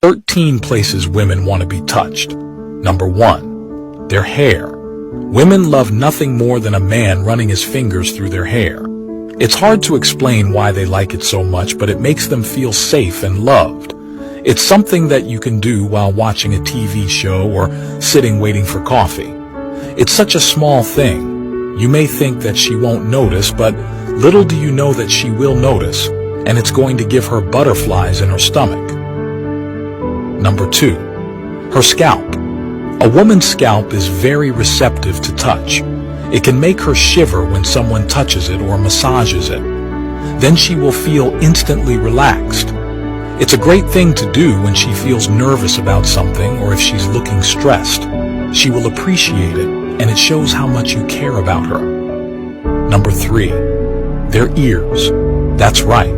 13 places women want to be touched. Number 1. Their hair. Women love nothing more than a man running his fingers through their hair. It's hard to explain why they like it so much, but it makes them feel safe and loved. It's something that you can do while watching a TV show or sitting waiting for coffee. It's such a small thing. You may think that she won't notice, but little do you know that she will notice, and it's going to give her butterflies in her stomach. Number 2. Her scalp. A woman's scalp is very receptive to touch. It can make her shiver when someone touches it or massages it. Then she will feel instantly relaxed. It's a great thing to do when she feels nervous about something or if she's looking stressed. She will appreciate it, and it shows how much you care about her. Number 3. Their ears. That's right.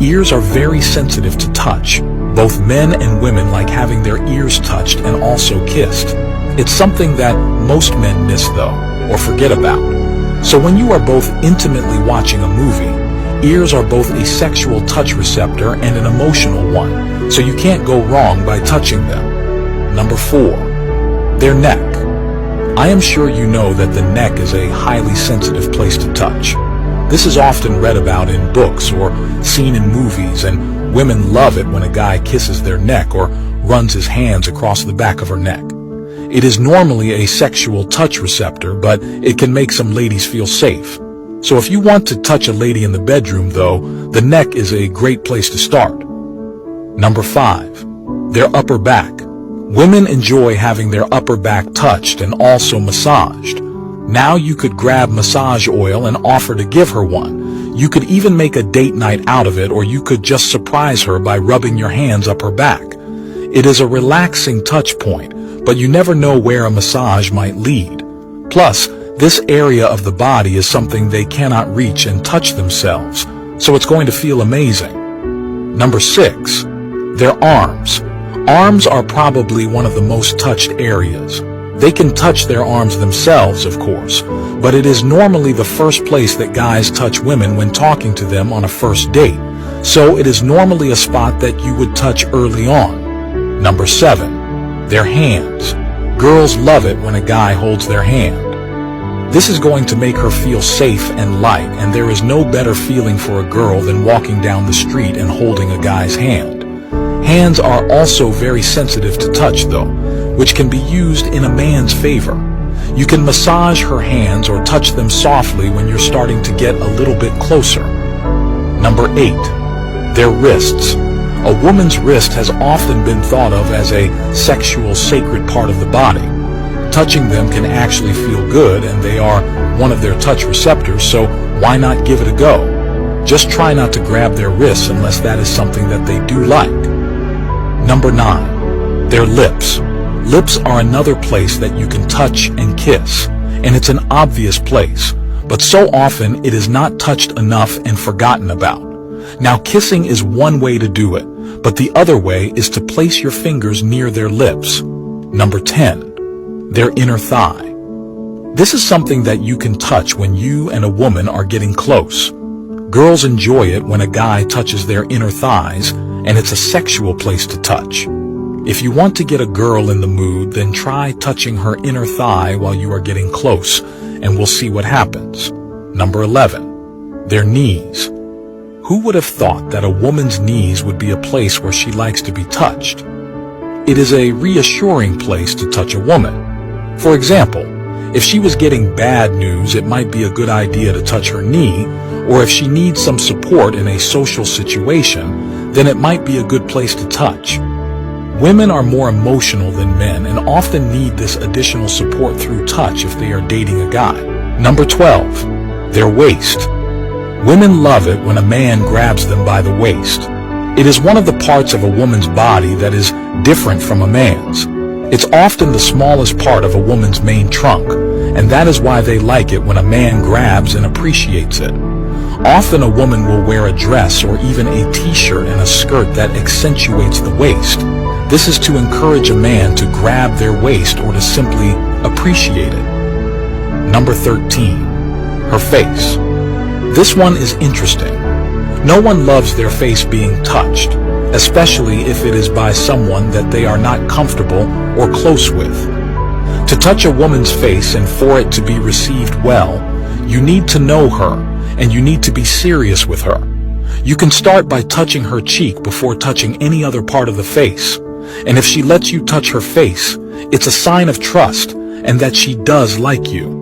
Ears are very sensitive to touch. Both men and women like having their ears touched and also kissed. It's something that most men miss though, or forget about. So when you are both intimately watching a movie, ears are both a sexual touch receptor and an emotional one, so you can't go wrong by touching them. Number 4. Their neck. I am sure you know that the neck is a highly sensitive place to touch. This is often read about in books or seen in movies, and women love it when a guy kisses their neck or runs his hands across the back of her neck. It is normally a sexual touch receptor, but it can make some ladies feel safe. So if you want to touch a lady in the bedroom, though, the neck is a great place to start. Number 5. Their upper back. Women enjoy having their upper back touched and also massaged. Now you could grab massage oil and offer to give her one. You could even make a date night out of it, or you could just surprise her by rubbing your hands up her back. It is a relaxing touch point, but you never know where a massage might lead. Plus, this area of the body is something they cannot reach and touch themselves, so it's going to feel amazing. Number 6. Their arms. Arms are probably one of the most touched areas. They can touch their arms themselves, of course, but it is normally the first place that guys touch women when talking to them on a first date, so it is normally a spot that you would touch early on. Number 7. Their hands. Girls love it when a guy holds their hand. This is going to make her feel safe and light, and there is no better feeling for a girl than walking down the street and holding a guy's hand. Hands are also very sensitive to touch, though, which can be used in a man's favor. You can massage her hands or touch them softly when you're starting to get a little bit closer. Number 8. Their wrists. A woman's wrist has often been thought of as a sexual sacred part of the body. Touching them can actually feel good, and they are one of their touch receptors, so why not give it a go? Just try not to grab their wrists unless that is something that they do like. Number 9. Their lips. Lips are another place that you can touch and kiss, and it's an obvious place, but so often it is not touched enough and forgotten about. Now, kissing is one way to do it, but the other way is to place your fingers near their lips. Number 10. Their inner thigh. This is something that you can touch when you and a woman are getting close. Girls enjoy it when a guy touches their inner thighs, and it's a sexual place to touch. If you want to get a girl in the mood, then try touching her inner thigh while you are getting close, and we'll see what happens. Number 11. Their knees. Who would have thought that a woman's knees would be a place where she likes to be touched? It is a reassuring place to touch a woman. For example, if she was getting bad news, it might be a good idea to touch her knee, or if she needs some support in a social situation, then it might be a good place to touch. Women are more emotional than men and often need this additional support through touch if they are dating a guy. Number 12. Their waist. Women love it when a man grabs them by the waist. It is one of the parts of a woman's body that is different from a man's. It's often the smallest part of a woman's main trunk, and that is why they like it when a man grabs and appreciates it. Often a woman will wear a dress or even a t-shirt and a skirt that accentuates the waist. This is to encourage a man to grab their waist or to simply appreciate it. Number 13. Her face. This one is interesting. No one loves their face being touched. especially if it is by someone that they are not comfortable or close with. To touch a woman's face and for it to be received well, you need to know her, and you need to be serious with her. You can start by touching her cheek before touching any other part of the face. And if she lets you touch her face, it's a sign of trust and that she does like you.